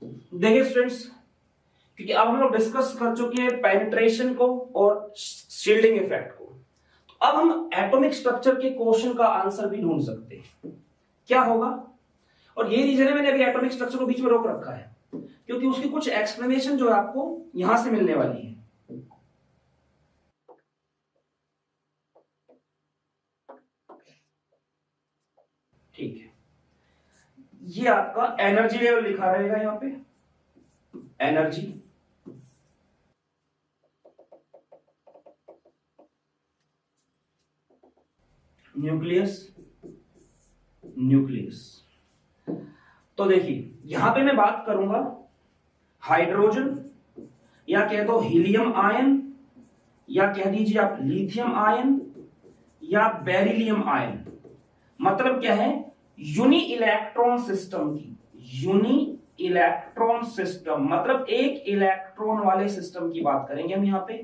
देखिए स्टूडेंट्स, क्योंकि अब हम लोग डिस्कस कर चुके हैं पेनिट्रेशन को और शील्डिंग इफेक्ट को, तो अब हम एटॉमिक स्ट्रक्चर के क्वेश्चन का आंसर भी ढूंढ सकते हैं। क्या होगा? और ये रीजन है, मैंने अभी एटॉमिक स्ट्रक्चर को बीच में रोक रखा है क्योंकि उसकी कुछ एक्सप्लेनेशन जो है आपको यहां से मिलने वाली है। ठीक है, ये आपका एनर्जी लेवल लिखा रहेगा यहां पे, एनर्जी, न्यूक्लियस, न्यूक्लियस। तो देखिए यहां पे मैं बात करूंगा हाइड्रोजन, या कह दो हीलियम आयन, या कह दीजिए आप लिथियम आयन, या बेरिलियम आयन। मतलब क्या है? यूनी इलेक्ट्रॉन सिस्टम की, यूनी इलेक्ट्रॉन सिस्टम मतलब एक इलेक्ट्रॉन वाले सिस्टम की बात करेंगे हम यहां पे।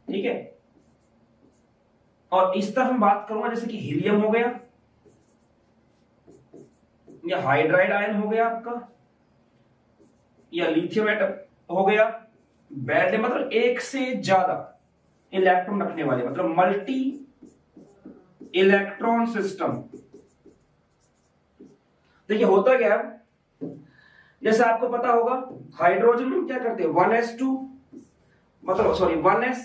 ठीक है, और इस तरफ मैं बात करूंगा जैसे कि हीलियम हो गया, या हाइड्राइड आयन हो गया आपका, या लिथियम एटम हो गया। बेरिलियम मतलब एक से ज्यादा इलेक्ट्रॉन रखने वाले, मतलब मल्टी इलेक्ट्रॉन सिस्टम। देखिए होता क्या है, जैसे आपको पता होगा हाइड्रोजन में क्या करते हैं, 1s2 मतलब सॉरी 1s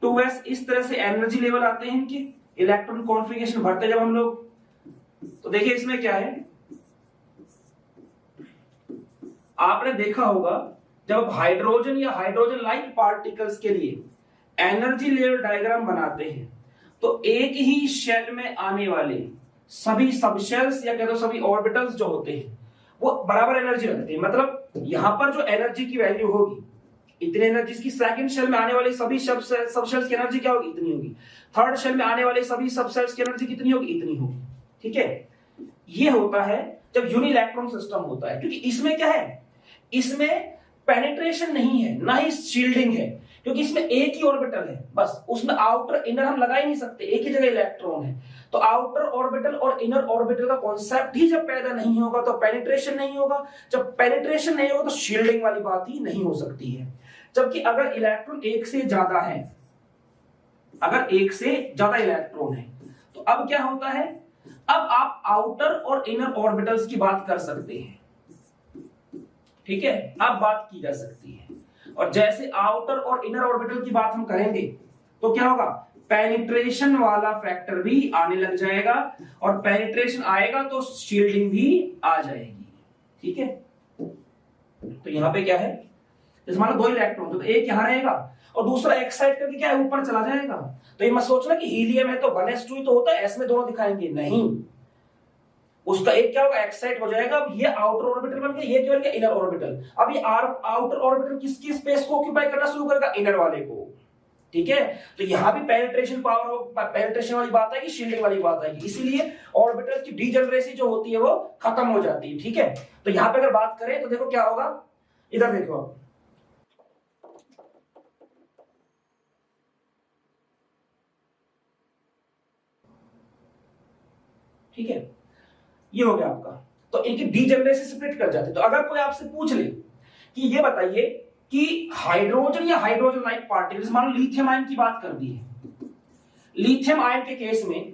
2s, इस तरह से एनर्जी लेवल आते हैं इनके, इलेक्ट्रॉन कॉन्फ़िगरेशन भरते जब हम लोग। तो देखिए इसमें क्या है, आपने देखा होगा जब हाइड्रोजन या हाइड्रोजन लाइक पार्टिकल्स के लिए एनर्जी लेवल डायग्राम बनाते हैं तो एक ही शेल में आने वाले सभी सबशेल्स या कह दो सभी ऑर्बिटल्स जो होते हैं वो बराबर एनर्जी रखते हैं। मतलब यहां पर जो एनर्जी की वैल्यू होगी, इतनी एनर्जी की सेकंड शेल में आने वाले सभी सबशेल्स की एनर्जी क्या होगी, इतनी होगी। थर्ड शेल में आने वाले सभी सबशेल्स की एनर्जी कितनी होगी, इतनी होगी। ठीक है, ये होता है जब यूनिलैक्ट्रॉन सिस्टम होता है, क्योंकि इसमें क्या है, इसमें पेनिट्रेशन नहीं है, ना ही शील्डिंग है, क्योंकि इसमें एक ही ऑर्बिटल है बस, उसमें आउटर इनर हम लगा ही नहीं सकते, एक ही जगह इलेक्ट्रॉन है। तो आउटर ऑर्बिटल और इनर ऑर्बिटल का कॉन्सेप्ट ही जब पैदा नहीं होगा तो पेनिट्रेशन नहीं होगा, जब पेनिट्रेशन नहीं होगा तो शील्डिंग वाली बात ही नहीं हो सकती है। जबकि अगर इलेक्ट्रॉन एक से ज्यादा है, अगर एक से ज्यादा इलेक्ट्रॉन है तो अब क्या होता है, अब आप आउटर और इनर ऑर्बिटल्स की बात कर सकते हैं। ठीक है, अब बात की जा सकती है, और जैसे आउटर और इनर ऑर्बिटल की बात हम करेंगे तो क्या होगा, पेनिट्रेशन वाला फैक्टर भी आने लग जाएगा, और पेनिट्रेशन आएगा तो शील्डिंग भी आ जाएगी। ठीक है, तो यहां पे क्या है, जैसे मान लो दो इलेक्ट्रॉन तो एक यहां रहेगा और दूसरा एक्साइट करके क्या है, ऊपर चला जाएगा। तो ये मत सोचना कि हीलियम है तो 1s2 ही तो होता है, एस में दोनों दिखाएंगे, नहीं, उसका एक क्या होगा, एक्साइट हो जाएगा। अब ये आउटर ऑर्बिटल बन गया, ये क्या बन गया, इनर ऑर्बिटल। अब ये आउटर ऑर्बिटल किसकी स्पेस को ऑक्यूपाई करना शुरू करेगा, इनर वाले को। ठीक है, तो यहां भी पेनिट्रेशन पावर हो, पेनिट्रेशन वाली बात आएगी, शील्डिंग वाली बात आएगी, इसीलिए ऑर्बिटल की डीजनरेसी जो होती है वो खत्म हो जाती है। ठीक है, तो यहां पे अगर बात करें तो देखो क्या होगा, इधर देखो आप, ठीक है, ये हो गया आपका। तो इनकी डीजनरेसी स्प्लिट कर जाते। तो अगर कोई आपसे पूछ ले कि ये बताइए कि हाइड्रोजन या हाइड्रोजन लाइक पार्टिकल्स, मान लो लिथियम आयन की बात कर दी है, लिथियम आयन के केस में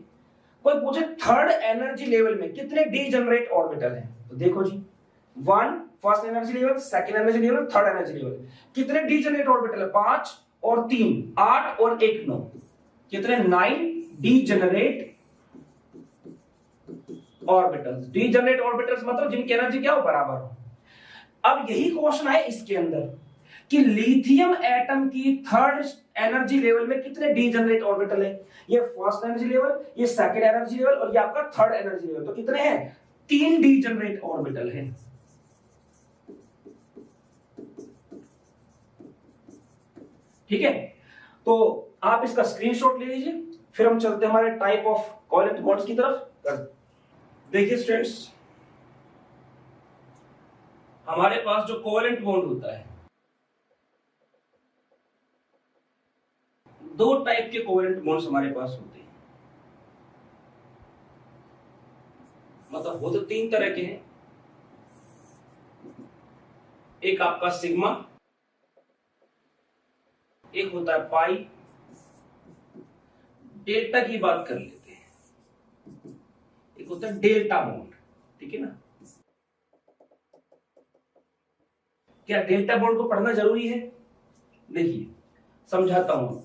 कोई पूछे थर्ड एनर्जी लेवल में कितने डीजनरेट ऑर्बिटल हैं, तो देखो जी, 1 first energy level, second energy level, third energy level, कितने डीजनरेट ऑर्बिटल है, 5 और 3 8 और 1 9, कितने, 9 डीजनरेट ऑर्बिटल्स। डीजनरेट ऑर्बिटल्स मतलब जिनकी एनर्जी क्या हो, बराबर हो। अब यही क्वेश्चन है इसके अंदर कि लिथियम एटम की थर्ड एनर्जी लेवल में कितने डीजनरेट ऑर्बिटल है, ये फर्स्ट एनर्जी लेवल, ये सेकंड एनर्जी लेवल, और ये आपका थर्ड एनर्जी लेवल। तो कितने हैं, 3 डीजनरेट ऑर्बिटल हैं। ठीक है, तो आप इसका स्क्रीनशॉट ले लीजिए, फिर हम चलते हैं हमारे टाइप ऑफ कोवेलेंट बॉन्ड्स की तरफ। देखिए स्टूडेंट्स, हमारे पास जो कोवेलेंट बॉन्ड होता है, दो टाइप के कोवेलेंट बॉन्ड्स हमारे पास होते हैं, मतलब वो तो 3 तरह के हैं। एक आपका सिग्मा, एक होता है पाई, डेल्टा की बात कर लेते हैं, एक होता है डेल्टा बॉन्ड, ठीक है ना। क्या डेल्टा बॉन्ड को पढ़ना जरूरी है? देखिए समझाता हूं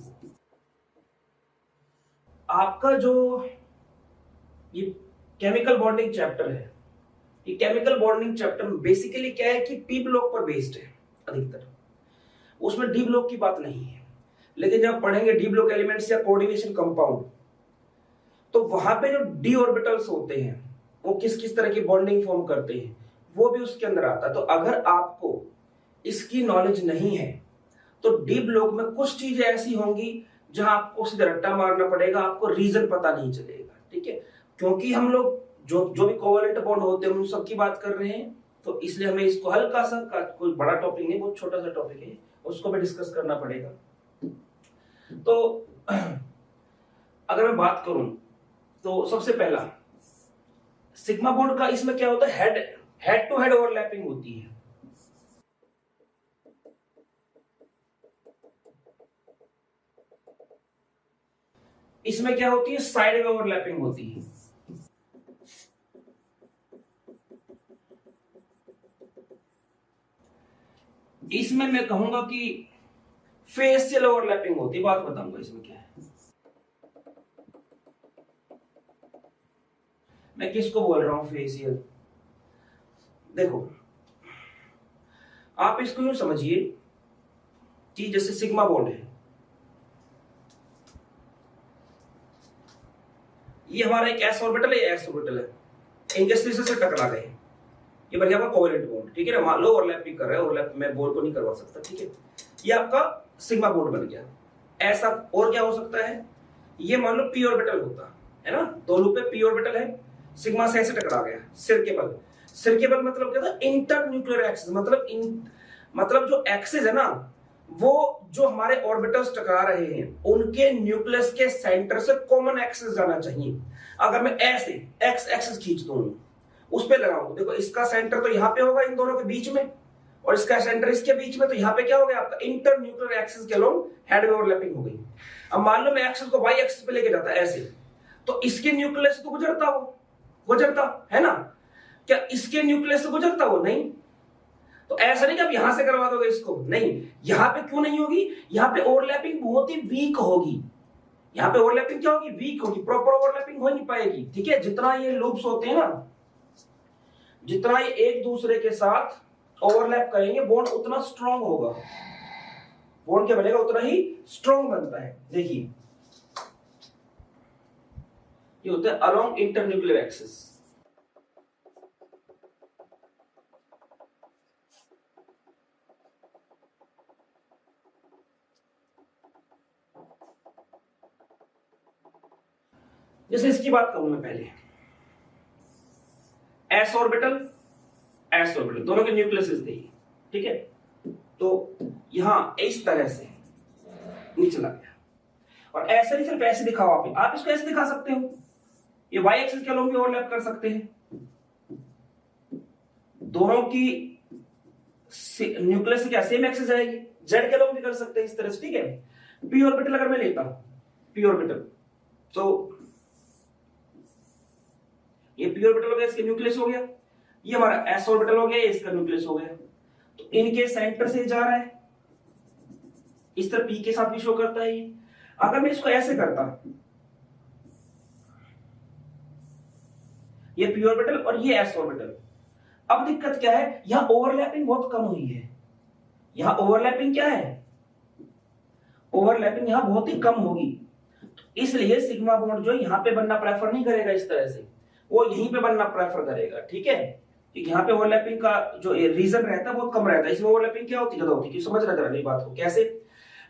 आपका जो ये केमिकल बॉन्डिंग चैप्टर है, ये केमिकल बॉन्डिंग चैप्टर में बेसिकली क्या है कि पी ब्लॉक पर बेस्ड है अधिकतर, उसमें डी ब्लॉक की बात नहीं है। लेकिन जब पढ़ेंगे डी ब्लॉक एलिमेंट्स या कोऑर्डिनेशन कंपाउंड, तो वहां पे जो डी ऑर्बिटल्स होते हैं वो किस किस तरह की बॉन्डिंग फॉर्म करते हैं वो भी उसके अंदर आता है। तो अगर आपको इसकी नॉलेज नहीं है तो डी ब्लॉक में कुछ चीजें ऐसी होंगी जहां आपको सीधा रट्टा मारना पड़ेगा, आपको रीजन पता नहीं चलेगा, ठीक है। क्योंकि हम लोग जो भी कोवलेंट बॉन्ड होते हैं उन सब की बात कर रहे हैं, तो इसलिए हमें इसको हल्का सा, कोई बड़ा टॉपिक नहीं, बहुत छोटा सा टॉपिक है, उसको भी डिस्कस करना पड़ेगा। तो अगर मैं बात करूं तो सबसे पहला सिग्मा बॉन्ड का इसमें क्या होता है, हेड टू हेड ओवरलैपिंग होती है। इसमें क्या होती है, साइड में ओवरलैपिंग होती है। इसमें मैं कहूंगा कि फेशियल ओवरलैपिंग होती है। बात बताऊंगा इसमें क्या है। मैं किसको बोल रहा हूं फेशियल? देखो आप इसको यूं समझिए कि जैसे सिग्मा बॉन्ड है, ये हमारा एक एस ऑर्बिटल है, एस ऑर्बिटल है, इनके स्पेसेस से टकरा गए, ये बन गया आपका कोवेलेंट बॉन्ड, ठीक है ना। मान लो ओवरलैपिंग कर रहा है, ओवरलैप मैं बॉन्ड को नहीं करवा सकता, ठीक है। ये आपका सिग्मा बॉन्ड बन गया। ऐसा और क्या हो सकता है, ये मान लो पी ऑर्बिटल होता है ना, दो लूप पे पी ऑर्बिटल है, सिग्मा से ऐसे टकरा गया, सिरकेबल। सिरकेबल मतलब क्या था, इंटर न्यूक्लियर एक्सिस, मतलब जो एक्सिस है ना, वो जो हमारे ऑर्बिटल्स टकरा रहे हैं उनके न्यूक्लियस के सेंटर से कॉमन एक्सिस जाना चाहिए। अगर मैं ऐसे एक्स एक्सिस खींच दूं, उस पे लगाऊं, देखो इसका सेंटर तो यहां पे होगा इन दोनों के बीच में, और इसका सेंटर इसके बीच में, तो यहां पे क्या हो गया आपका इंटर न्यूक्लियर एक्सिस के अलोंग हेड में ओवरलैपिंग हो गई। अब मान लो मैं एक्सिस को वाई एक्सिस पे लेके जाता ऐसे, तो इसके न्यूक्लियस तो गुजरता है ना, क्या इसके न्यूक्लियस से गुजरता वो? नहीं। तो ऐसा नहीं कि आप यहां से करवा दोगे इसको, नहीं। यहां पे क्यों नहीं होगी, यहां पे ओवरलैपिंग बहुत ही वीक होगी। यहां पे ओवरलैपिंग क्या होगी, वीक होगी, प्रॉपर ओवरलैपिंग हो नहीं पाएगी, ठीक है। जितना ये लूप्स होते हैं ना, जितना ये एक दूसरे के साथ ओवरलैप करेंगे बॉन्ड उतना स्ट्रांग होगा, बॉन्ड क्या बनेगा उतना ही स्ट्रांग बनता है। देखिए ये होता है अलोंग इंटरन्यूक्लियर एक्सिस। जैसे इसकी बात करूं मैं पहले, एस ऑर्बिटल दोनों के न्यूक्लियस थे, ठीक है। तो यहां इस तरह से नीचे लग गया, और ऐसे नहीं सिर्फ ऐसे दिखाओ, आप इसको ऐसे दिखा सकते हो, ये वाई एक्सिस के अलोंग भी ओवरलैप कर सकते हैं। दोनों की न्यूक्लियस क्या सेम एक्सिस आएगी, जेड के अलोंग भी कर सकते हैं इस तरह से, ठीक है। पी ऑर्बिटल अगर मैं लेता हूं, पी ऑर्बिटल, तो ये पी ऑर्बिटल हो गया, इसके न्यूक्लियस हो गया, ये हमारा एस ऑर्बिटल हो गया, इसका न्यूक्लियस हो गया। तो इनके सेंटर से जा रहा है, इस तरह पी के साथ भी शो करता है ये। अगर मैं इसको ऐसे करता, ये पी ऑर्बिटल और ये एस ऑर्बिटल, अब दिक्कत क्या है, यहां ओवरलैपिंग बहुत कम हुई है। यहां ओवरलैपिंग क्या है, ओवरलैपिंग यहां बहुत ही कम होगी, तो इसलिए सिग्मा बॉन्ड जो यहां पे बनना प्रेफर नहीं करेगा इस तरह से, वो यहीं पे बनना प्रेफर करेगा, ठीक है। क्योंकि यहाँ पे ओवरलैपिंग का जो रीजन रहता है बहुत कम रहता है, इसमें ओवरलैपिंग क्या होती है, ज्यादा होती है। समझ रहा मेरी बात को, कैसे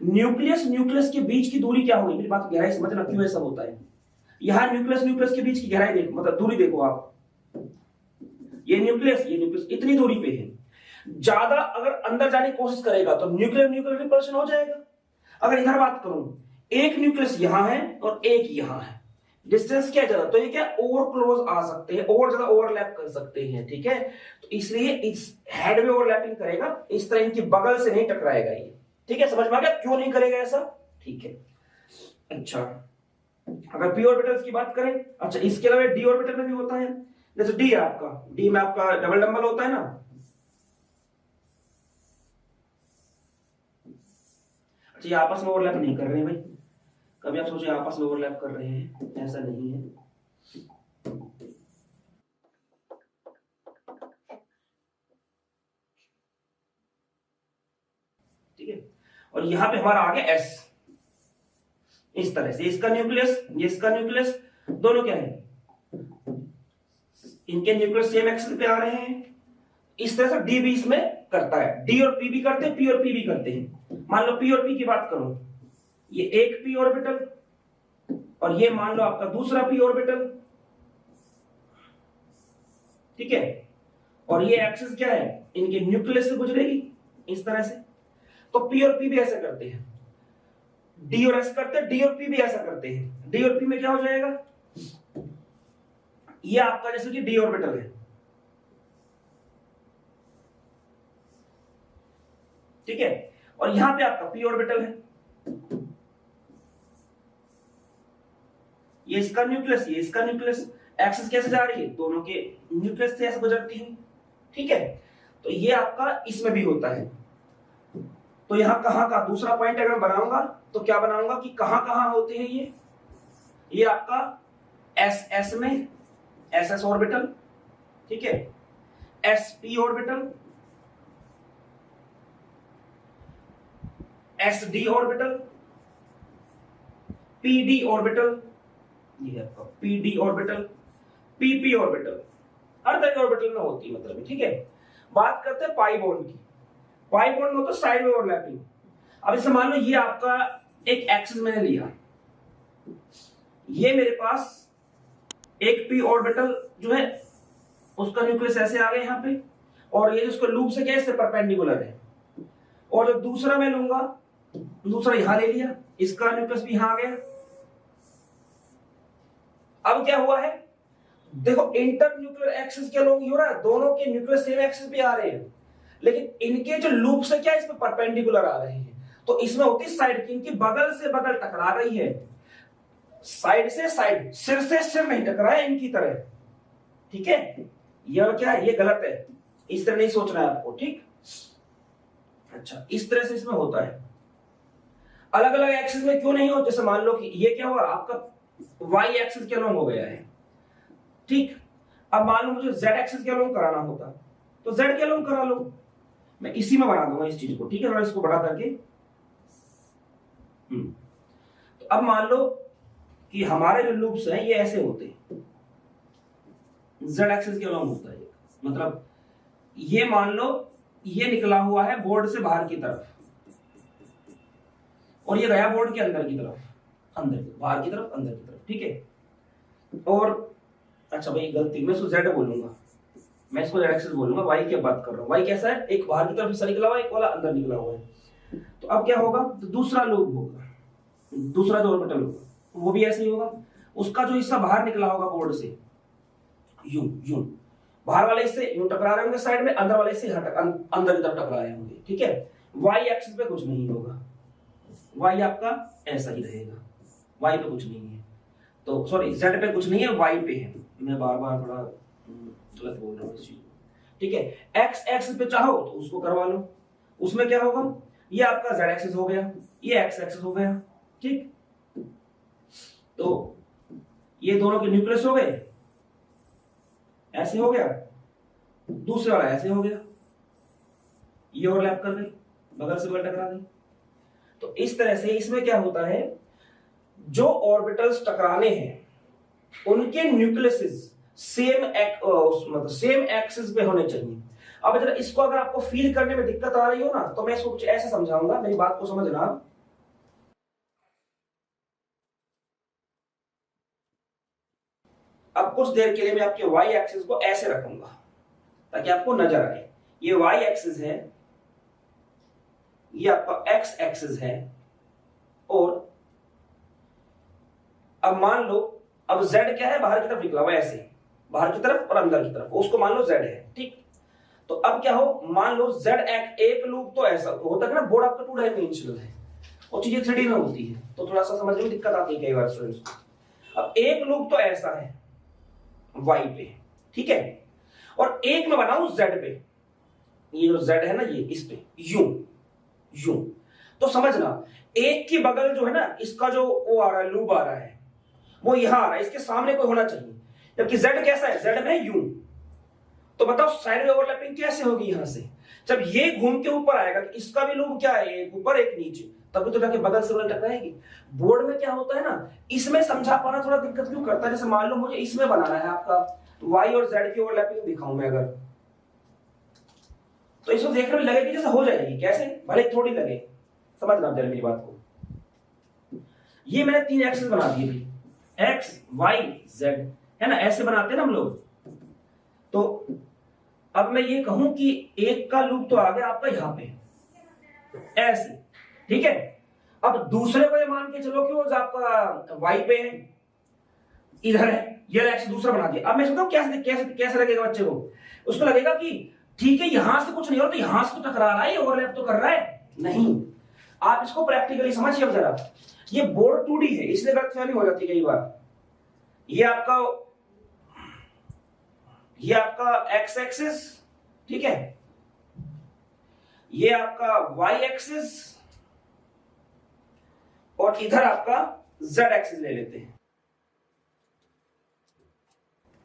न्यूक्लियस के बीच की दूरी क्या होगी, मेरी बात गहराई समझना, क्यों ऐसा होता है। यहाँ न्यूक्लियस के बीच की गहराई देखो, मतलब दूरी देखो आप, ये न्यूक्लियस इतनी दूरी पे है। ज्यादा अगर अंदर जाने की कोशिश करेगा तो न्यूक्लियर रिपल्शन हो जाएगा। अगर इधर बात करूं, एक न्यूक्लियस यहां है और एक यहां है, डिस्टेंस क्या ज्यादा, तो ये क्या और क्लोज आ सकते हैं, और ज्यादा ओवरलैप कर सकते हैं, ठीक है। तो इसलिए इस हेड में ओवरलैपिंग करेगा, इस तरह इनकी बगल से नहीं टकराएगा ये, ठीक है। समझ में आ गया क्यों नहीं करेगा ऐसा, ठीक है। अच्छा, अगर पी ऑर्बिटल्स की बात करें, अच्छा इसके अलावा डी ऑर्बिटल में भी होता है। जैसे डी है आपका, डी में आपका डबल डंबल होता है ना। अच्छा, ये आपस में ओवरलैप नहीं कर रहे हैं भाई, कभी आप सोचे आपस में ओवरलैप कर रहे हैं, ऐसा नहीं है। ठीक है, और यहां पे हमारा आ गया एस, इस तरह से इसका न्यूक्लियस, ये इसका न्यूक्लियस, दोनों क्या है, इनके न्यूक्लियस सेम एक्सिस पे आ रहे हैं। इस तरह से डी भी इसमें करता है, डी और पी भी करते हैं, पी और पी भी करते हैं। मान लो पी और पी की बात करो, ये एक पी ऑर्बिटल और ये मान लो आपका दूसरा पी ऑर्बिटल, ठीक है। और ये एक्सिस क्या है, इनके न्यूक्लियस से गुजरेगी इस तरह से। तो पी और पी भी ऐसा करते हैं, डी और एस करते हैं, डी और पी भी ऐसा करते हैं। डी और पी में क्या हो जाएगा, ये आपका जैसे कि डी ऑर्बिटल है, ठीक है। और यहां पे आपका पी ऑर्बिटल है, ये इसका न्यूक्लियस, ये इसका न्यूक्लियस। एक्सिस कैसे जा रही है, दोनों के न्यूक्लियस से ऐसे गुजरती है, ठीक है। तो ये आपका इसमें भी होता है। तो यहां कहां का दूसरा पॉइंट अगर बनाऊंगा तो क्या बनाऊंगा कि कहां कहां होते हैं ये आपका एस एस में, एस एस ऑर्बिटल, ठीक है, s p orbital, s d orbital, p d orbital, ये आपका p d orbital, p p orbital, हर तरह के ऑर्बिटल में होती है मतलब, ठीक है। बात करते हैं पाई बॉन्ड की। पाई बॉन्ड में तो साइड में ओवरलैपिंग। अब इसे मान लो ये आपका एक एक्सिस मैंने लिया, ये मेरे पास एक पी ऑर्बिटल जो है उसका न्यूक्लियस ऐसे आ गया यहां पे, और ये जिसको लूप से क्या इससे परपेंडिकुलर है। और जो दूसरा मैं लूंगा, दूसरा यहां ले लिया, इसका न्यूक्लियस भी यहां आ गया। अब क्या हुआ है, देखो इंटर न्यूक्लियर एक्सिस क्या लोग हो रहा है, दोनों के न्यूक्लियस सेम एक्सिस पे आ रहे हैं, लेकिन इनके जो लूप से क्या इस पे परपेंडिकुलर आ रहे हैं। तो इसमें होती साइड की, इनकी बगल से बगल टकरा रही है, साइड से साइड, सिर से सिर नहीं टकरा है इनकी तरह, ठीक है। ये क्या है, ये गलत है, इस तरह नहीं सोचना है आपको, ठीक। अच्छा, इस तरह से इसमें होता है। अलग अलग एक्सिस में क्यों नहीं हो, जैसे मान लो कि ये क्या हुआ आपका वाई एक्सिस के अलोंग हो गया है, ठीक। अब मान लो मुझे जेड एक्सिस के अलोंग कराना होता तो जेड के अलोंग करा लो, मैं इसी में बना दूंगा इस चीज को, ठीक है। इसको बड़ा करके तो अब मान लो कि हमारे जो लूप्स हैं ये ऐसे होते हैं, जेड एक्सिस के अलोंग होता है, मतलब ये मान लो ये निकला हुआ है बोर्ड से बाहर की तरफ, और ये गया बोर्ड के अंदर की तरफ, अंदर बाहर की तरफ अंदर की तरफ, ठीक है। और अच्छा भाई गलती, मैं इसको जेड बोलूंगा, मैं इसको जेड एक्सिस बोलूंगा, वाई की बात कर रहा हूं। वाई कैसा है, एक बाहर की तरफ हिस्सा निकला हुआ है, एक वाला अंदर निकला हुआ है। तो अब क्या होगा, तो दूसरा लूप होगा, दूसरा जो ऑर्बिटल होगा वो भी ऐसे ही होगा, उसका जो हिस्सा बाहर निकला होगा बोर्ड से, यूं यूं बाहर वाले इससे यूं टकरा रहे होंगे साइड में, अंदर वाले से अंदर की तरफ टकरा रहे होंगे, ठीक है। वाई एक्सिस पे कुछ नहीं होगा, वाई आपका ऐसा ही रहेगा, वाई पे कुछ नहीं है, तो सॉरी जेड पे कुछ नहीं है, वाई पे है। मैं बार बार थोड़ा गलत बोल रहा हूँ इस चीज को, ठीक है। एक्स एक्सिस पे चाहो तो उसको करवा लो, उसमें क्या होगा, ये आपका जेड एक्सिस हो गया, ये एक्स एक्सिस हो गया, ठीक। तो ये दोनों के न्यूक्लियस हो गए, ऐसे हो गया, दूसरे वाला ऐसे हो गया, ये ओवरलैप कर गई, बगल से बगल टकरा गई। तो इस तरह से इसमें क्या होता है, जो ऑर्बिटल्स टकराने हैं उनके न्यूक्लियस सेम मतलब सेम एक्सिस पे होने चाहिए। अब जरा इसको अगर आपको फील करने में दिक्कत आ रही हो ना, तो मैं इसको कुछ ऐसे समझाऊंगा, मेरी बात को समझना। अब कुछ देर के लिए मैं आपके वाई एक्सिस को ऐसे रखूंगा ताकि आपको नजर आए, ये वाई एक्सिस है, ये आपका एक्स एक्सिस है, और अब मान लो अब z क्या है, बाहर की तरफ निकला हुआ ऐसे, बाहर की तरफ और अंदर की तरफ, उसको मान लो z है, ठीक। तो अब क्या हो, मान लो z एक लूप तो ऐसा होता है ना, बोर्ड आपका 2 डायमेंशनल है और चीजें 3D में होती है, तो थोड़ा सा समझने में दिक्कत आती है कई बार स्टूडेंट्स को। अब एक लूप तो ऐसा है y पे, ठीक है, और एक मैं बनाऊं z पे, ये जो z है ना, ये इस पे यूं यूं, तो समझना एक की बगल जो है ना, इसका जो वो आ रहा है, लूप आ रहा है, वो यहां आ रहा है, इसके सामने कोई होना चाहिए, जबकि z कैसा है, z में यूं। तो बताओ साइड में ओवरलैपिंग कैसे होगी, यहां से जब ये घूम के ऊपर आएगा, इसका भी लूप क्या है, एक ऊपर एक नीचे, तभी तो जाके बगल से बगल टकराएगी। बोर्ड में क्या होता है ना, इसमें समझा पाना थोड़ा दिक्कत क्यों करता है, जैसे मान लो मुझे इसमें बनाना है आपका y और z की ओवरलैपिंग दिखाऊं मैं अगर, तो इसको देखने में लगेगी जैसे हो जाएगी, कैसे, भले थोड़ी लगे, समझना आप जरा मेरी बात को। ये मैंने 3 एक्सेस बना दिए भाई, x y z, है ना, ऐसे बनाते हैं ना हम लोग। तो अब मैं ये कहूं कि एक का लूप तो आ गया आपका यहां पे ऐसे, ठीक है। अब दूसरे को ये मान के चलो कि वो आपका y पे है, इधर है, ये एक्स दूसरा बना दिया। अब मैं सोचता हूं कैसे कैसे कैसे लगेगा बच्चे को, उसको लगेगा कि ठीक है यहां से कुछ नहीं हो रहा, तो यहां से तो टकरा रहा है, ओवरलैप तो कर रहा है नहीं। आप इसको प्रैक्टिकली समझिए जरा, ये बोर्ड 2D है इसलिए गलतफहमी हो जाती है कई बार। ये आपका x एक्सिस, ठीक है, ये आपका y एक्सिस, और इधर आपका z एक्सिस ले लेते हैं,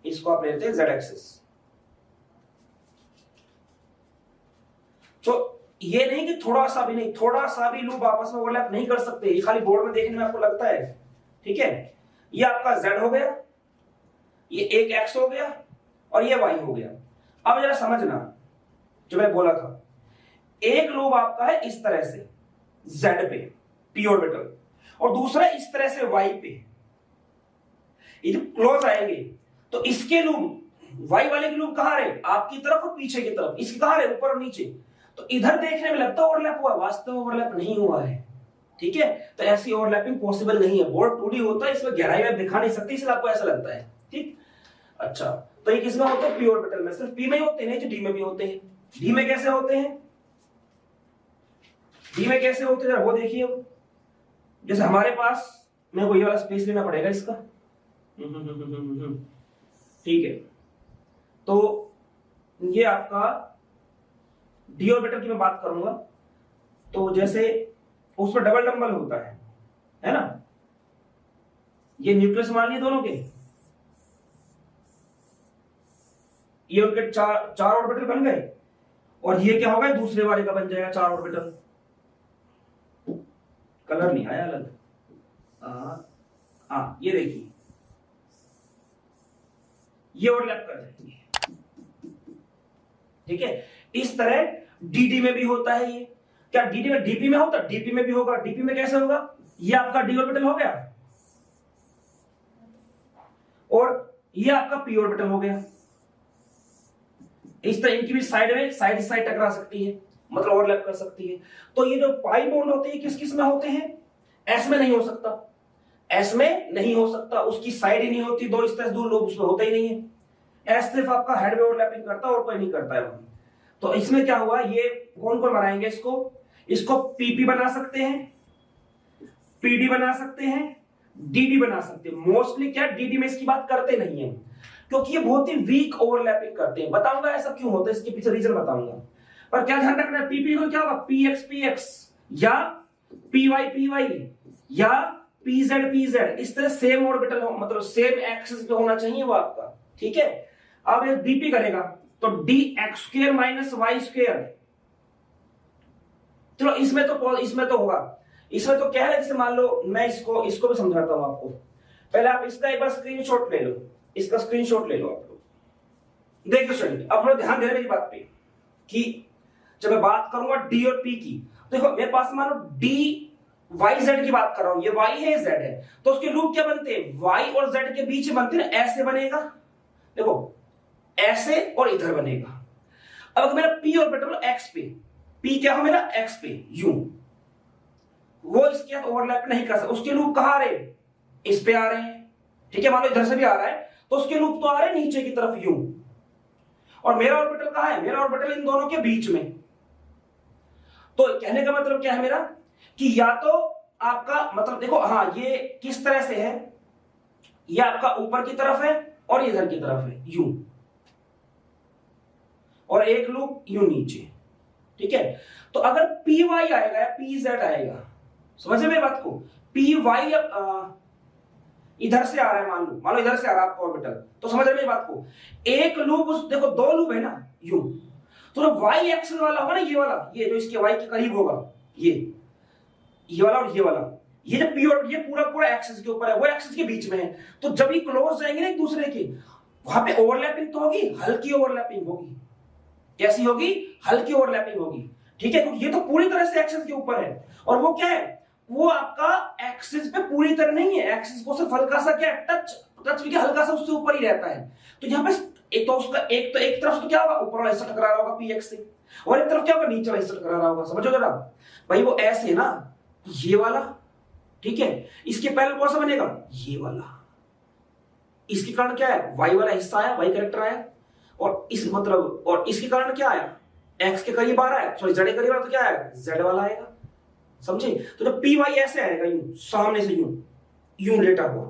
इसको आप ले लेते हैं z एक्सिस। तो ये नहीं कि थोड़ा सा भी नहीं, थोड़ा सा भी लूप आपस में ओवरलैप नहीं कर सकते, ये खाली बोर्ड में देखने में आपको लगता है, ठीक है। ये आपका z हो गया, ये एक x हो गया, और ये y हो गया। अब जरा समझना जो मैं बोला था, एक लूप आपका है इस तरह से z पे p ऑर्बिटल, और दूसरा इस तरह से y पे, ये जो क्लोज आएंगे तो इसके लूप y वाले के लूप कहां रहे, आपकी तरफ और पीछे की तरफ, इसके कहां रहे, ऊपर और नीचे। तो इधर देखने में लगता है ओवरलैप हुआ, वास्तव में ओवरलैप नहीं हुआ है, ठीक है। तो ऐसी ओवरलैपिंग पॉसिबल नहीं है, बोर्ड 2D होता है, इसमें गहराई में दिखा नहीं सकती, इसलिए आपको ऐसा लगता है, ठीक। अच्छा, तो ये किसमें होता है, p ऑर्बिटल में, सिर्फ p में ही होते हैं, नहीं d में भी होते हैं। d में कैसे होते हैं, d में कैसे होते हैं वो देखिए, जैसे हमारे पास, मेरे को ये वाला स्पेस लेना पड़ेगा इसका, ठीक है। तो ये आपका d ऑर्बिटल की मैं बात करूंगा, तो जैसे उसमें डबल नंबर होता है ना, ये न्यूक्लियस मान लिए दोनों के, ये उनके चार ऑर्बिटल बन गए, और ये क्या होगा, दूसरे वाले का बन जाएगा 4 ऑर्बिटल। कलर नहीं आया अलग, ये देखिए, ये ओवरलैप कर जाएंगे, ठीक है। इस तरह dd में भी होता है, ये क्या dd में dp में होता, dp में भी होगा। dp में कैसे होगा, ये आपका d ऑर्बिटल हो गया, और ये आपका p ऑर्बिटल हो गया। इस तरह इनकी भी साइड में साइड साइड टकरा सकती है, मतलब ओवरलैप कर सकती है। तो ये जो पाई बॉन्ड होते हैं किस किस में होते हैं, एस में नहीं हो सकता, एस में नहीं हो सकता, उसकी साइड ही नहीं होती, 2 इस तरह दूर लोग उसमें होता ही नहीं है। एस सिर्फ आपका हेड में ओवरलैपिंग करता है और कोई नहीं करता है वहां। तो इसमें क्या हुआ, ये कौन कौन बनाएंगे इसको पीपी बना सकते हैं, पीडी बना सकते हैं, डीडी बना सकते हैं। मोस्टली क्या डीडी में इसकी बात करते नहीं है, क्योंकि ये बहुत ही वीक ओवरलैपिंग करते हैं। बताऊंगा ऐसा क्यों होता है, इसके पीछे रीजन बताऊंगा। पर क्या ध्यान रखना है, पीपी को क्या होगा, पीएक्स पीएक्स, या पीवाई पीवाई, या पीजेड पीजेड, इस तरह सेम ऑर्बिटल हो, मतलब सेम एक्सिस पे होना चाहिए वो आपका, ठीक है। अब ये डीपी करेगा तो D X square minus Y square, चलो इसमें तो होगा, इसमें तो क्या है, जैसे मान लो मैं इसको भी समझाता हूं आपको। पहले आप इसका एक बार स्क्रीनशॉट ले लो, इसका स्क्रीनशॉट ले लो आप लोग। देखो स्टूडेंट, अब थोड़ा ध्यान देना मेरी बात पे, कि जब मैं बात करूंगा डी और पी की, देखो मेरे पास मान लो डी वाई जेड की बात कर रहा हूं, ये वाई है जेड है, तो उसके लूप क्या बनते हैं, वाई और जेड के बीच बनते हैं, ऐसे बनेगा, देखो ऐसे, और इधर बनेगा। अब अगर मेरा पी ऑर्बिटल एक्स पे, पी क्या हो मेरा एक्स पे यूं, वो इसके साथ ओवरलैप नहीं कर सकता, उसके लूप कहां आ रहे, इस पे आ रहे हैं, ठीक है, मान लो इधर से भी आ रहा है तो उसके लूप तो आ रहे हैं नीचे की तरफ यूं, और मेरा ऑर्बिटल कहां है, मेरा ऑर्बिटल इन दोनों के बीच में। तो कहने का मतलब क्या है मेरा, कि या तो आपका मतलब देखो, हाँ ये किस तरह से है, ये आपका ऊपर की तरफ है और इधर की तरफ है यूं, और एक लूप यूं नीचे, ठीक है। तो अगर पी वाई आएगा या पी जेड आएगा, समझे मेरी बात को, पी वाई इधर से आ रहा है, मान लो इधर से आ रहा है आपका ऑर्बिटल, तो समझ रहे मेरी बात को, एक लूप उस देखो दो लूप है ना यूं, तो जो वाई एक्सिस वाला होगा ना, ये वाला, ये जो इसके वाई के करीब होगा, ये वाला और ये वाला, ये जो पी और ये पूरा पूरा एक्सिस के ऊपर है, वो एक्सिस के बीच में है, तो जब ये क्लोज जाएंगे ना एक दूसरे के, वहां पे ओवरलैपिंग तो होगी, हल्की ओवरलैपिंग होगी। कैसी होगी, हल्की ओवरलैपिंग होगी, ठीक है, क्योंकि ये तो पूरी तरह से एक्सिस के ऊपर है, और वो क्या है, वो आपका एक्सिस पे पूरी तरह नहीं है, एक्सिस को सिर्फ हल्का सा क्या टच भी क्या हल्का सा उससे ऊपर ही रहता है। तो यहाँ पे एक तो उसका एक तरफ तो क्या होगा, ऊपर वाला हिस्सा टकरा रहा होगा पी एक्स से, और एक तरफ क्या होगा, नीचे वाला हिस्सा टकरा रहा होगा, समझो जरा भाई, वो ऐसे ना, ये वाला, ठीक है, इसके पहले कौन सा बनेगा, ये वाला, इसके कारण क्या है, वाई वाला हिस्सा आया, वाई कैरेक्टर आया, और इस मतलब, और इसके कारण क्या आया, एक्स के करीब आ रहा है, सॉरी जेड के करीब आ रहा, तो क्या आएगा, जेड वाला आएगा, समझे। तो जब पी वाई ऐसे आएगा यूं सामने से यूं लेटा हुआ,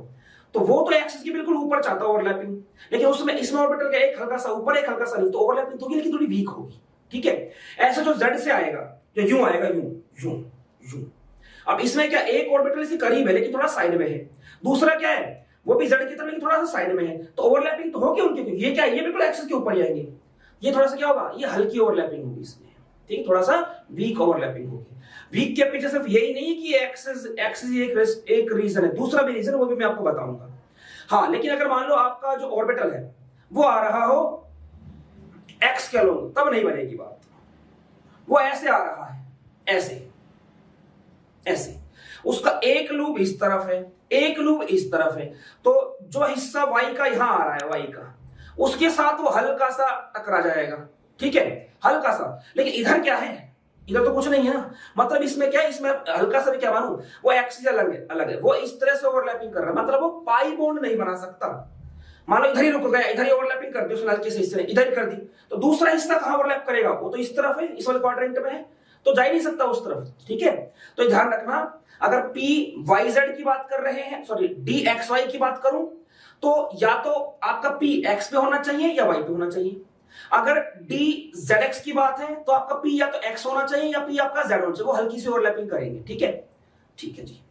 तो वो तो एक्सिस के बिल्कुल ऊपर चाहता है ओवरलैपिंग, लेकिन उसमें इसमें ऑर्बिटल का एक हल्का सा ऊपर एक हल्का सा नहीं, तो ओवरलैपिंग तो होगी लेकिन थोड़ी वीक होगी, ठीक है। ऐसा जो जेड से आएगा, जो यूं आएगा यूं यूं यूं, अब इसमें क्या एक ऑर्बिटल इसके करीब है लेकिन थोड़ा साइड में है, दूसरा क्या है वो भी जेड की तरफ लेकिन थोड़ा सा साइड में है, तो ओवरलैपिंग तो होगी उनके, ये क्या है, ये बिल्कुल एक्सिस के ऊपर ही आएंगे, ये थोड़ा सा क्या होगा, ये हल्की ओवरलैपिंग होगी इसमें, ठीक, थोड़ा सा वीक ओवरलैपिंग होगी। वीक के पीछे सिर्फ यही नहीं कि एक्सिस एक रीजन है, दूसरा भी रीजन है, वो भी मैं आपको बताऊंगा। हाँ, लेकिन अगर मान लो आपका जो ऑर्बिटल है वो आ रहा हो एक्स के अलोंग, तब नहीं बनेगी बात, वो ऐसे आ रहा है, ऐसे ऐसे, उसका एक लूप इस तरफ है, एक लूप इस तरफ है, तो जो हिस्सा वाई का यहां आ रहा है, वाई का, उसके साथ वो हल्का सा टकरा जाएगा, ठीक है, हल्का सा, लेकिन इधर क्या है, इधर तो कुछ नहीं है ना, मतलब इसमें क्या है, इसमें हल्का सा भी क्या मानूं, वो एक्सिस अलग है, वो इस तरह से ओवरलैपिंग कर रहा है, मतलब वो पाई बॉन्ड नहीं बना सकता। मान लो इधर ही रुक गया, इधर ही ओवरलैपिंग कर दी उसने, हल्के से हिस्से इधर ही कर दी, तो दूसरा हिस्सा कहां ओवरलैप करेगा, वो तो इस तरफ है, इस वाले क्वाड्रेंट में है, तो जा ही नहीं सकता उस तरफ, ठीक है। तो ध्यान रखना, अगर पी वाई जेड की बात कर रहे हैं, सॉरी डी एक्स वाई की बात करूं, तो या तो आपका पी एक्स पे होना चाहिए या वाई पे होना चाहिए, अगर डी जेड एक्स की बात है तो आपका पी या तो एक्स होना चाहिए या पी आपका जेड होना चाहिए, वो हल्की सी ओवरलैपिंग करेंगे, ठीक है, ठीक है जी।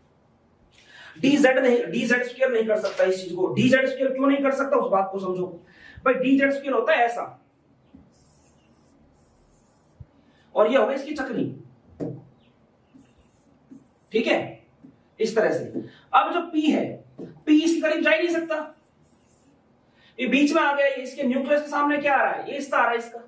डी जेड नहीं, डी जेड स्क्वायर नहीं कर सकता इस चीज को, डी जेड स्क्वायर क्यों नहीं कर सकता उस बात को समझो भाई, डी जेड स्क्वायर होता है ऐसा, और ये होगा इसकी चक्री, ठीक है, इस तरह से। अब जो पी है, पी इसके करीब जा ही नहीं सकता, ये बीच में आ गया, इसके न्यूक्लियस के सामने क्या आ रहा है, ये हिस्सा आ रहा है इसका,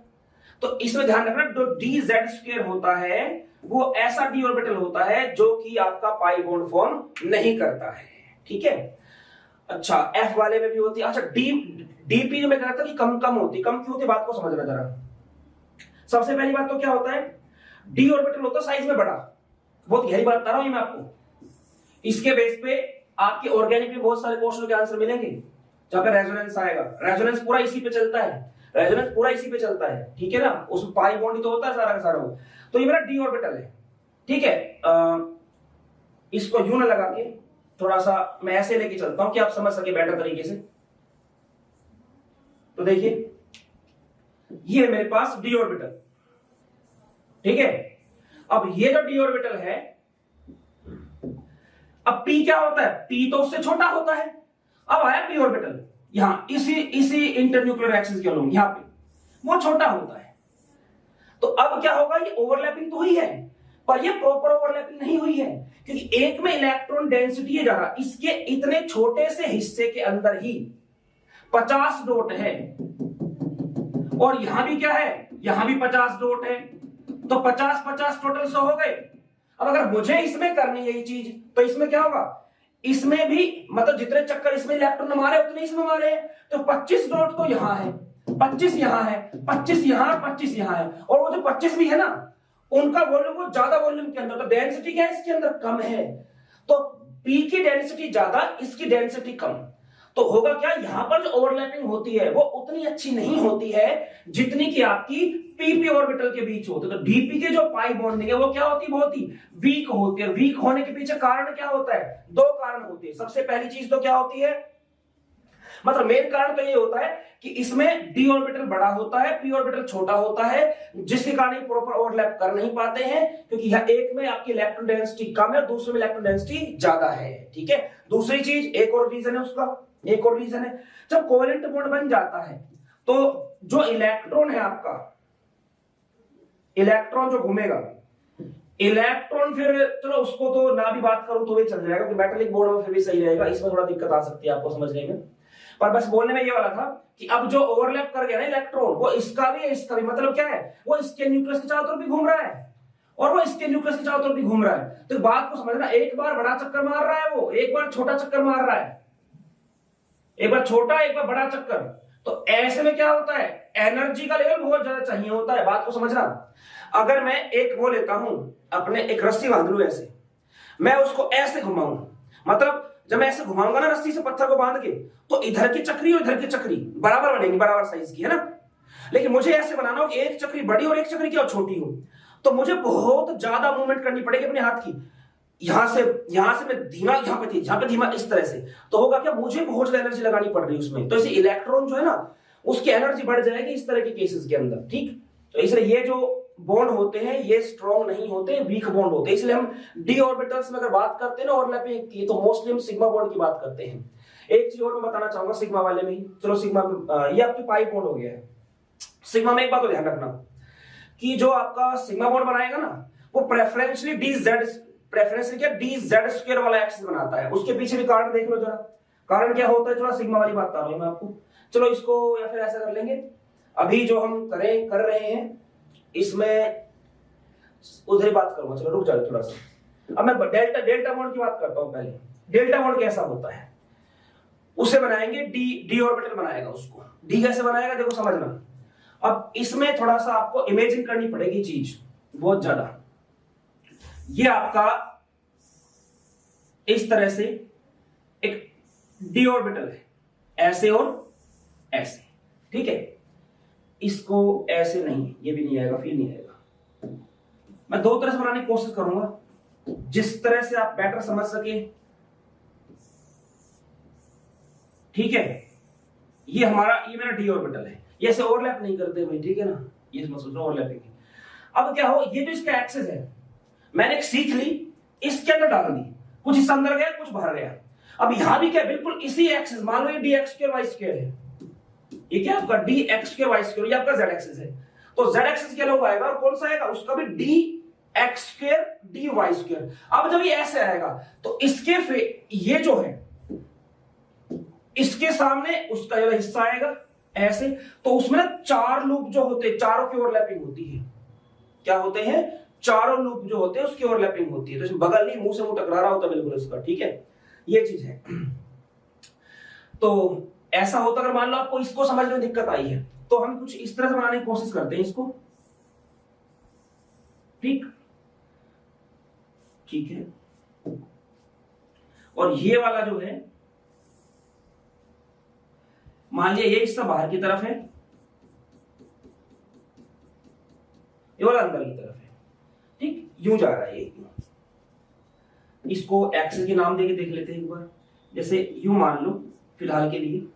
तो इसमें ध्यान रखना, जो डी जेड स्क्वायर होता है वो ऐसा डी ऑर्बिटल होता है जो कि आपका पाई बॉन्ड फॉर्म नहीं करता है, ठीक है। अच्छा, एफ वाले में भी होती है, अच्छा डीपी जो मैं कह रहा था कि कम होती, कम क्यों होती, बात को समझना जरा। सबसे पहली बात तो क्या होता है, डी ऑर्बिटल होता है साइज में बड़ा, बहुत गहरी बात बता रहा हूं मैं आपको, इसके बेस पे आपके ऑर्गेनिक में बहुत सारे क्वेश्चन के आंसर मिलेंगे, जहां पे रेजोनेंस आएगा, रेजोनेंस पूरा इसी पे चलता है, रेजोनेंस पूरा इसी पे चलता है, ठीक है ना, उसमें पाई बॉन्ड ही तो होता है सारा का सारा वो, तो ये मेरा डी ऑर्बिटल है, ठीक है। इसको यूं ना लगा के थोड़ा सा मैं ऐसे लेके चलता हूं कि आप समझ सके बेटर तरीके से, तो देखिए ये है मेरे पास डी ऑर्बिटल, ठीक है। अब ये जो डी ऑर्बिटल है, अब पी क्या होता है, पी तो उससे छोटा होता है, अब आया पी ऑर्बिटल यहां इसी इंटरन्यूक्लियर एक्सिस के अलोंग, यहां पे वो छोटा होता है, तो अब क्या होगा, ये ओवरलैपिंग तो हुई है पर ये प्रॉपर ओवरलैपिंग नहीं हुई है, क्योंकि एक में इलेक्ट्रॉन डेंसिटी है ज्यादा, इसके इतने छोटे से हिस्से के अंदर ही 50 डॉट है, और यहां भी क्या है, यहां भी 50 डॉट है, तो 50-50 टोटल 100 हो गए। अब अगर मुझे इसमें करनी यही चीज, तो इसमें क्या होगा, इसमें भी मतलब जितने चक्कर इसमें इलेक्ट्रॉन मारे उतने इसमें मारे, तो 25 डॉट तो यहां है, 25 यहां है, 25 यहां, 25 यहां है, और वो जो 25 भी है ना, उनका वॉल्यूम वो ज्यादा वॉल्यूम के अंदर, तो डेंसिटी क्या है इसके अंदर कम है, तो पी की डेंसिटी ज्यादा, इसकी डेंसिटी कम, तो होगा क्या, यहां पर जो ओवरलैपिंग होती है वो उतनी अच्छी नहीं होती है जितनी कि आपकी पीपी ऑर्बिटल के बीच होती है। तो डीपी के जो पाई बॉन्डिंग है वो क्या होती है, बहुत ही वीक होती है। वीक होने के पीछे कारण क्या होता है, दो कारण होते हैं। सबसे पहली चीज तो क्या होती है, मतलब मेन कारण तो ये होता है कि इसमें डी ऑर्बिटल बड़ा होता है, पी ऑर्बिटल छोटा होता है, जिसके कारण ये प्रॉपर ओवरलैप कर नहीं पाते हैं, क्योंकि यह एक में आपकी इलेक्ट्रॉन डेंसिटी कम है, दूसरे में इलेक्ट्रॉन डेंसिटी ज्यादा है। ठीक है, दूसरी चीज, एक और रीजन है उसका, एक और रीजन है, जब कोवेलेंट बॉन्ड बन जाता है तो जो इलेक्ट्रॉन है आपका, इलेक्ट्रॉन जो घूमेगा, इलेक्ट्रॉन फिर चलो उसको तो ना भी बात करूं तो भी चल जाएगा, मेटालिक बॉन्ड में फिर भी सही रहेगा, इसमें थोड़ा दिक्कत आ सकती है आपको समझने में, पर बस बोलने में ये वाला था कि अब जो ओवरलैप कर गया ना इलेक्ट्रॉन, वो इसका भी है इसका भी, मतलब क्या है, वो इसके न्यूक्लियस के चारों तरफ भी घूम रहा है और वो इसके न्यूक्लियस के चारों तरफ भी घूम रहा है। तो बात को समझना, एक बार बड़ा चक्कर मार रहा है वो, एक बार छोटा चक्कर मार रहा है, एक बार छोटा एक बार बड़ा चक्कर। तो ऐसे में क्या होता है, एनर्जी का लेवल बहुत ज्यादा चाहिए होता है। बात को समझना, अगर मैं एक वो लेता हूं, अपने एक रस्सी बांध लूं ऐसे, मैं उसको ऐसे घुमाऊं, मतलब जब मैं ऐसे घुमाऊंगा ना रस्सी से पत्थर को बांध के, तो इधर की चक्री और इधर की चक्री बराबर बनेगी, बराबर साइज की, है ना। लेकिन मुझे ऐसे बनाना हो कि एक चक्री बड़ी और एक चक्री क्या छोटी हो, तो मुझे बहुत ज्यादा मूवमेंट करनी पड़ेगी अपने हाथ की, यहां से मैं धीमा, यहां पे धीमा, इस तरह से। तो होगा क्या, मुझे बहुत ज्यादा एनर्जी लगानी पड़ रही है उसमें, तो इसे इलेक्ट्रॉन जो है ना उसकी एनर्जी बढ़ जाएगी इस तरह के केसेस के अंदर। ठीक, तो इसलिए ये जो बॉन्ड होते हैं ये स्ट्रॉन्ग नहीं होते, वीक बॉन्ड होते हैं। इसलिए हम डी ऑर्बिटल्स में अगर बात करते हैं ना ओवरलैपिंग की, तो मोस्टली हम सिग्मा बॉन्ड की बात करते हैं। एक चीज और मैं बताना चाहूंगा सिग्मा वाले में ही, चलो सिग्मा ये आपकी पाई बॉन्ड हो गया है। सिग्मा में एक बात को ध्यान रखना कि जो आपका सिग्मा बॉन्ड बनाएगा ना वो प्रेफरेंशियली डी जेड स्क्वायर वाला एक्सिस बनाता है। उसके पीछे भी कारण देख लो जरा, कारण क्या होता है, थोड़ा सिग्मा वाली बात बता रहा हूं मैं आपको। चलो इसको या फिर ऐसा कर लेंगे, अभी जो हम कर रहे हैं इसमें उधर ही बात करूंगा, चलो रुक जाओ थोड़ा सा। अब मैं डेल्टा बॉन्ड की बात करता हूं। पहले डेल्टा बॉन्ड कैसा होता है, उसे बनाएंगे डी ऑर्बिटल बनाएगा उसको। डी कैसे बनाएगा देखो समझना। अब इसमें थोड़ा सा आपको इमेजिन करनी पड़ेगी चीज बहुत ज्यादा। ये आपका इस तरह से एक डी ऑर्बिटल है, ऐसे और ऐसे, ठीक है। इसको ऐसे नहीं, ये भी नहीं आएगा, फिर नहीं आएगा। मैं दो तरह से बनाने की कोशिश करूंगा जिस तरह से आप बेटर समझ सके, ठीक है। ये मेरा डी ऑर्बिटल है, ये ऐसे ओवरलैप नहीं करते भाई, ठीक है ना, ये मत सोचो ओवरलैपिंग। अब क्या हो, ये जो इसका एक्सेस है मैंने एक सीख ली, इसके अंदर डाल दी, कुछ हिस्सा अंदर गया कुछ बाहर गया। अब यहां भी क्या, बिल्कुल इसी एक्सेस, मान लो ये D X square Y square है, ये क्या आपका D X square Y square, ये आपका जेड एक्सेस है। तो जेड एक्सेस क्या लोग आएगा और कौन सा आएगा, उसका भी D X square D Y square. अब जब ये ऐसे आएगा तो इसके ये जो है इसके सामने उसका जो हिस्सा आएगा ऐसे, तो उसमें चार लूप जो होते हैं, चारों की ओवरलैपिंग होती है। क्या होते हैं, चारों लूप जो होते हैं उसकी ओवरलैपिंग होती है। तो इसमें बगल नहीं, मुंह से मुंह टकरा रहा होता है बिल्कुल इसका, ठीक है, ये चीज है। तो ऐसा होता, अगर मान लो आपको इसको समझने में दिक्कत आई है तो हम कुछ इस तरह से बनाने की कोशिश करते हैं इसको, ठीक है। और ये वाला जो है, मान लिया ये हिस्सा बाहर की तरफ है, ये वाला अंदर की तरफ है, ठीक, यूं जा रहा है ये। इसको एक्सिस के नाम देके देख लेते हैं एक बार। जैसे यूं मान लो फिलहाल के लिए,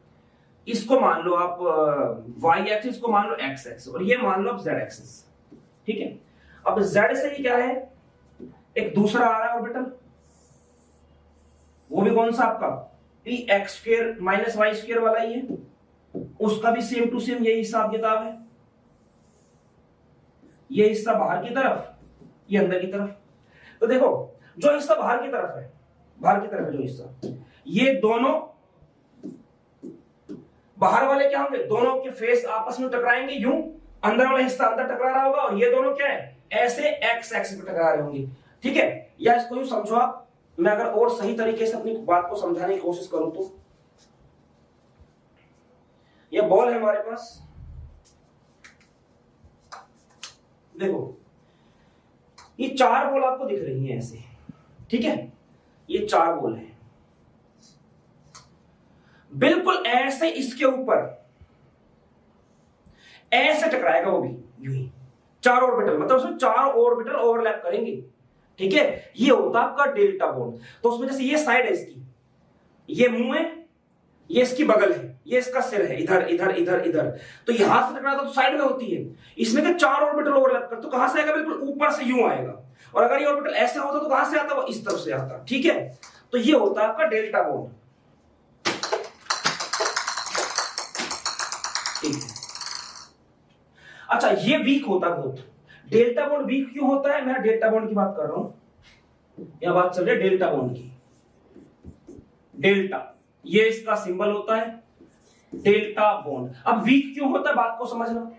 इसको मान लो आप वाई एक्सिस को मान लो एक्स एक्सिस, और ये मान लो आप जेड एक्सिस, ठीक है। अब जेड से ही क्या है, एक दूसरा आ रहा है ऑर्बिटल, वो भी कौन सा आपका P X square minus Y square वाला ही है, उसका भी सेम टू सेम यही हिसाब किताब है। ये हिस्सा बाहर की तरफ, ये अंदर की तरफ। तो देखो जो हिस्सा बाहर की तरफ है, बाहर की तरफ है जो हिस्सा, ये दोनों बाहर वाले क्या होंगे, दोनों के फेस आपस में टकराएंगे यूं, अंदर वाला हिस्सा अंदर टकरा रहा होगा, और ये दोनों क्या है, ऐसे एक्स एक्सिस पे टकरा रहे होंगे, ठीक है। या इसको यूं समझो आप, मैं अगर और सही तरीके से अपनी बात को समझाने की कोशिश करूं तो, ये बॉल है हमारे पास, देखो ये चार बॉल आपको दिख रही हैं ऐसे, ठीक है, ये चार बॉल है। बिल्कुल ऐसे इसके ऊपर ऐसे टकराएगा वो भी यूं ही, 4 ऑर्बिटल, मतलब उसमें 4 ऑर्बिटल ओवरलैप करेंगे, ठीक है। ये होता है आपका डेल्टा बॉन्ड। तो उसमें जैसे ये साइड है इसकी, ये मुंह है, ये इसकी बगल है, ये इसका सिर है, इधर इधर इधर इधर, तो यहां से टकराता तो साइड में होती है। इसमें क्या 4 ऑर्बिटल ओवरलैप कर, तो कहां से आएगा, बिल्कुल ऊपर से यूं आएगा। और अगर ये ऑर्बिटल ऐसे होता तो कहां से आता, वो इस तरफ से आता, ठीक है। तो ये होता है आपका डेल्टा बॉन्ड, ठीक है। अच्छा, ये वीक होता है बहुत। डेल्टा बॉन्ड वीक क्यों होता है, मैं डेल्टा बॉन्ड की बात कर रहा हूं, यह बात चल रही है डेल्टा बॉन्ड की। डेल्टा, ये इसका सिंबल होता है डेल्टा बॉन्ड। अब वीक क्यों होता है, बात को समझना।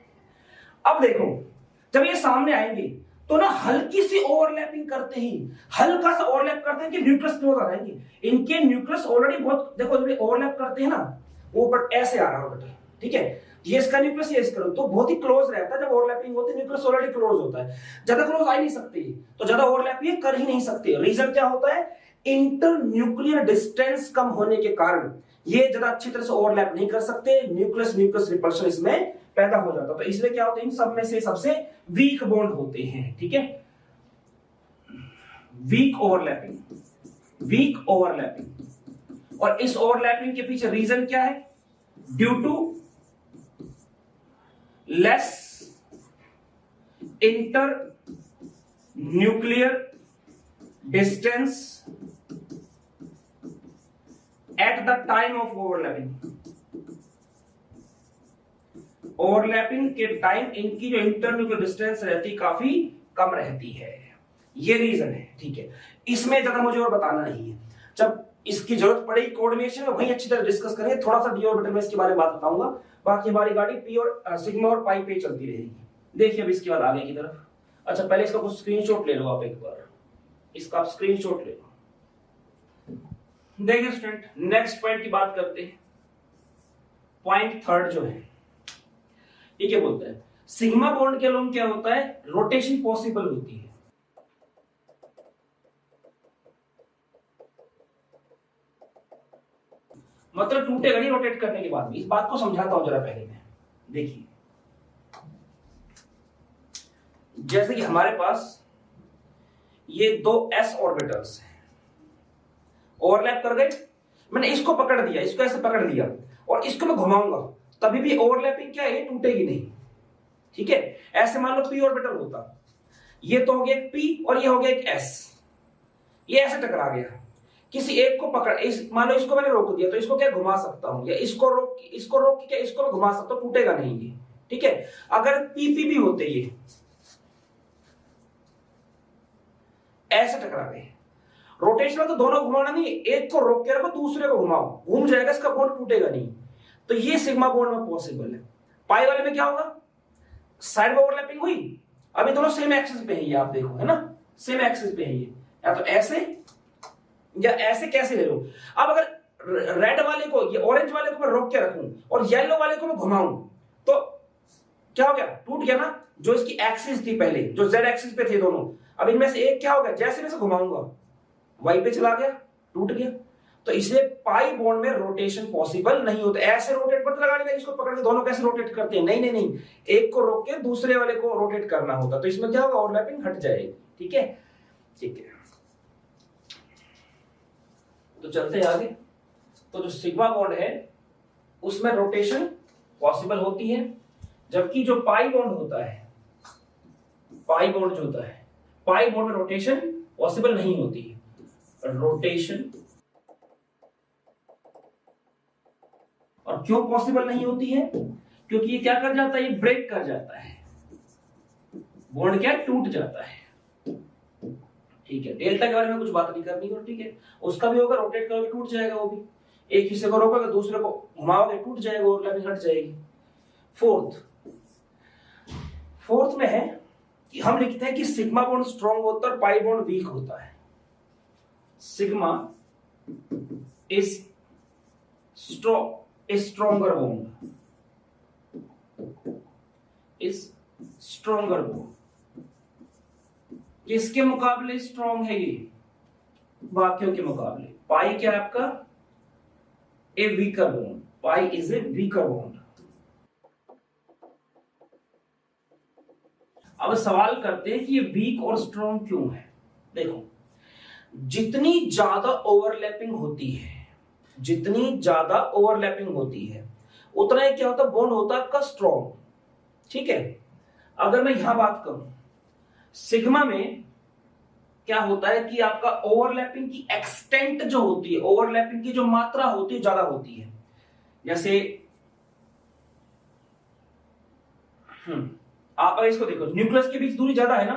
अब देखो, जब ये सामने आएंगे तो ना हल्की सी ओवरलैपिंग करते ही, हल्का सा ओवरलैप करते हैं कि न्यूक्लियस क्लोज आ जाएंगे। इनके न्यूक्लियस ऑलरेडी बहुत, देखो जब ये ओवरलैप करते हैं ना, वो ऊपर ऐसे आ रहा होगा, ठीक है। ये इसका न्यूक्लियस, ये इसका, तो बहुत ही क्लोज रहता है। जब ओवरलैपिंग होती है, न्यूक्लियस ऑलरेडी क्लोज होता है, ज्यादा क्लोज आ ही नहीं सकते, तो ज्यादा ओवरलैप ये कर ही नहीं सकते। रीजन क्या होता है, इंटर न्यूक्लियर डिस्टेंस कम होने के कारण ये ज्यादा अच्छी तरह से ओवरलैप नहीं कर सकते, न्यूक्लियस न्यूक्लियस रिपल्शन इसमें पैदा हो जाता। तो इसलिए क्या होता है, इन सब में से सबसे वीक बॉन्ड होते हैं, ठीक है। Weak overlapping, weak overlapping. और इस ओवरलैपिंग के पीछे रीजन क्या है, due to less inter nuclear distance at the time of overlapping. Overlapping के टाइम इनकी जो इंटरन्यूक्लियर डिस्टेंस रहती काफी कम रहती है, ये रीजन है, ठीक है। इसमें ज्यादा मुझे और बताना नहीं है, जब इसकी जरूरत पड़ेगी कोऑर्डिनेशन में वहीं अच्छी तरह डिस्कस करेंगे। थोड़ा सा डी ऑर्बिटल में इसके बारे में बात बताऊंगा, बाकी हमारी गाड़ी पी और सिग्मा और पाई पे चलती रहेगी। देखिए अब इसके बाद आगे की तरफ। अच्छा, पहले इसका कुछ स्क्रीनशॉट ले लो आप एक बार, इसका आप स्क्रीनशॉट ले लो। देखिए स्टूडेंट, नेक्स्ट पॉइंट की बात करते हैं। पॉइंट थर्ड जो है, ये क्या बोलता है, सिग्मा बॉन्ड के अलोंग क्या होता है, रोटेशन पॉसिबल होती है। मतलब टूटेगा नहीं रोटेट करने के बाद भी। इस बात को समझाता हूं जरा पहले मैं। देखिए, जैसे कि हमारे पास ये 2 s ऑर्बिटल्स हैं, ओवरलैप कर गए, मैंने इसको पकड़ दिया, इसको ऐसे पकड़ लिया और इसको मैं घुमाऊंगा, तभी भी ओवरलैपिंग क्या है, ये टूटेगी नहीं, ठीक है। ऐसे मान लो p ऑर्बिटल होता, ये तो हो गया एक p और ये हो गया एक s, ये ऐसे टकरा गया, किसी एक को पकड़, मान लो इसको मैंने रोक दिया, तो इसको क्या घुमा सकता हूं, या इसको रोक के क्या इसको मैं घुमा सकता हूं, टूटेगा नहीं ये, ठीक है। अगर पीपी भी होते, ये ऐसे टकरा गए, रोटेशन में तो दोनों घुमाना नहीं, एक को रोक के रखो, दूसरे को घुमाओ, घूम जाएगा, इसका बॉन्ड टूटेगा नहीं। तो ये सिग्मा बॉन्ड में पॉसिबल है। पाई वाले में क्या होगा, साइड में ओवरलैपिंग हुई, अभी दोनों सेम एक्सिस पे है, ये आप देखो, है ना, सेम एक्सिस पे है ये, या तो ऐसे या ऐसे, कैसे ले लो। अब अगर रेड वाले को, ये ऑरेंज वाले को मैं रोक के रखूं और येलो वाले को मैं घुमाऊं, तो क्या हो गया, टूट गया ना। जो इसकी एक्सिस थी पहले, जो जेड एक्सिस पे थे दोनों, अब इनमें से एक क्या हो गया, जैसे मैं घुमाऊंगा वाई पे चला गया, टूट गया। तो इसलिए पाई बॉन्ड में रोटेशन पॉसिबल नहीं होता। ऐसे रोटेट मत लगा लेना, इसको पकड़ के दोनों कैसे रोटेट करते हैं, नहीं नहीं नहीं, एक को रोक के दूसरे वाले को रोटेट करना होता, तो इसमें क्या होगा, ओवरलैपिंग हट जाएगी, ठीक है, ठीक है। तो चलते हैं आगे। तो जो सिग्मा बॉन्ड है उसमें रोटेशन पॉसिबल होती है, जबकि जो पाई बॉन्ड होता है, पाई बॉन्ड जो होता है, पाई बॉन्ड में रोटेशन पॉसिबल नहीं होती है। रोटेशन, और क्यों पॉसिबल नहीं होती है, क्योंकि ये क्या कर जाता है, ये ब्रेक कर जाता है, बॉन्ड क्या टूट जाता है, ठीक है। डेल्टा के बारे में कुछ बात नहीं करनी है, ठीक है, उसका भी होगा, रोटेट करोगे टूट जाएगा वो भी, एक हिस्से को रोकोगे दूसरे को घुमाओगे टूट जाएगा, ओवरलैपिंग हट जाएगी। फोर्थ में है कि हम लिखते हैं कि सिग्मा बॉन्ड स्ट्रॉन्ग होता है और पाई बॉन्ड वीक होता है। Sigma is stronger bond, is stronger bond. किसके मुकाबले स्ट्रॉन्ग है ये, बाकियों के मुकाबले। पाई क्या है आपका, a weaker bond, pi is a weaker bond. अब सवाल करते हैं कि ये वीक और स्ट्रॉन्ग क्यों है। देखो, जितनी ज्यादा ओवरलैपिंग होती है, जितनी ज्यादा ओवरलैपिंग होती है, उतना ही क्या होता है, बॉन्ड होता है आपका स्ट्रॉन्ग। ठीक है, अगर मैं यहां बात करूं, सिग्मा में क्या होता है कि आपका ओवरलैपिंग की एक्सटेंट जो होती है, ओवरलैपिंग की जो मात्रा होती है, ज्यादा होती है। जैसे आप इसको देखो, न्यूक्लियस के बीच दूरी ज्यादा है ना,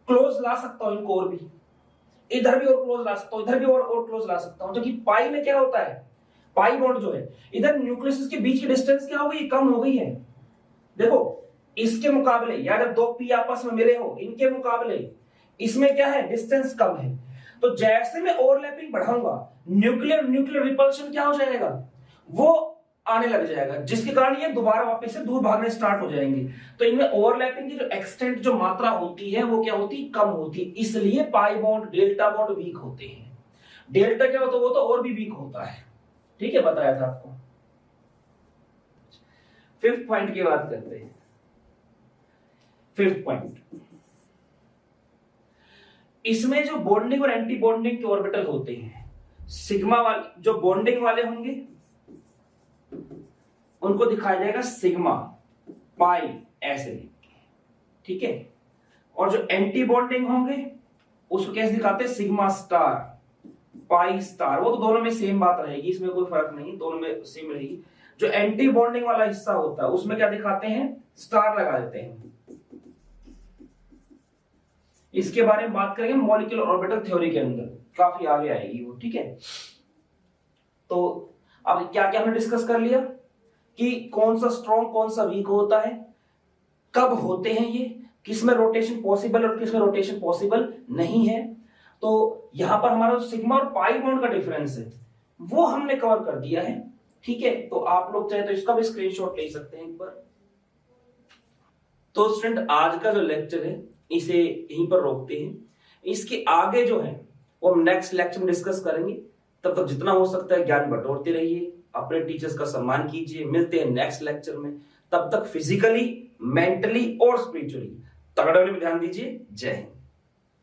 क्लोज ला सकता हूं इनको और भी, इधर भी और क्लोज ला सकता हूं, इधर भी और क्लोज ला सकता हूं। जबकि पाई में क्या होता है, पाई बॉन्ड जो है, इधर न्यूक्लियस के बीच की डिस्टेंस क्या हो गई, कम हो गई है। देखो, इसके मुकाबले या जब दो पी आपस में मिले हो, इनके मुकाबले इसमें क्या है, डिस्टेंस कम है। तो जैसे मैं ओवरलैपिंग बढ़ाऊंगा, न्यूक्लियर रिपल्शन क्या हो जाएगा, वो आने लग जाएगा, जिसके कारण ये दोबारा वापस से दूर भागने स्टार्ट हो जाएंगे। तो इनमें ओवरलैपिंग की जो एक्सटेंट, जो मात्रा होती है, वो क्या होती है, कम होती है। इसलिए pi bond, delta bond weak होते हैं। डेल्टा क्या होता है, वो तो और भी वीक होता है। ठीक है, बताया था आपको। फिफ्थ पॉइंट की बात करते हैं। फिफ्थ पॉइंट, इसमें जो बॉन्डिंग और एंटी बॉन्डिंग के ऑर्बिटल होते हैं, सिग्मा वाले जो बॉन्डिंग वाले होंगे उनको दिखाया जाएगा सिग्मा पाई ऐसे, ठीक है। और जो एंटी बॉन्डिंग होंगे उसको कैसे दिखाते हैं, सिग्मा स्टार पाई स्टार। वो तो दोनों में सेम बात रहेगी, इसमें कोई फर्क नहीं, दोनों में सेम रहेगी। जो एंटी बॉन्डिंग वाला हिस्सा होता है उसमें क्या दिखाते हैं, स्टार लगा देते हैं। इसके बारे में बात करेंगे मॉलिक्यूलर ऑर्बिटल थ्योरी के अंदर, काफी आगे आएगी वो, ठीक है। तो अब क्या क्या हमने डिस्कस कर लिया कि कौन सा स्ट्रॉन्ग कौन सा वीक होता है, कब होते हैं ये, किसमें रोटेशन पॉसिबल और किसमें रोटेशन पॉसिबल नहीं है। तो यहां पर हमारा सिग्मा और पाई बॉन्ड का डिफरेंस है वो हमने कवर कर दिया है, ठीक है। तो आप लोग चाहे तो इसका भी स्क्रीनशॉट ले सकते हैं एक बार। तो स्टूडेंट, आज का जो लेक्चर है इसे यहीं पर रोकते हैं। इसके आगे जो है वो हम नेक्स्ट लेक्चर में डिस्कस करेंगे। तब तक जितना हो सकता है ज्ञान बटोरते रहिए, अपने टीचर्स का सम्मान कीजिए। मिलते हैं नेक्स्ट लेक्चर में, तब तक फिजिकली, मेंटली और स्पिरिचुअली तगड़े में ध्यान दीजिए। जय हिंद।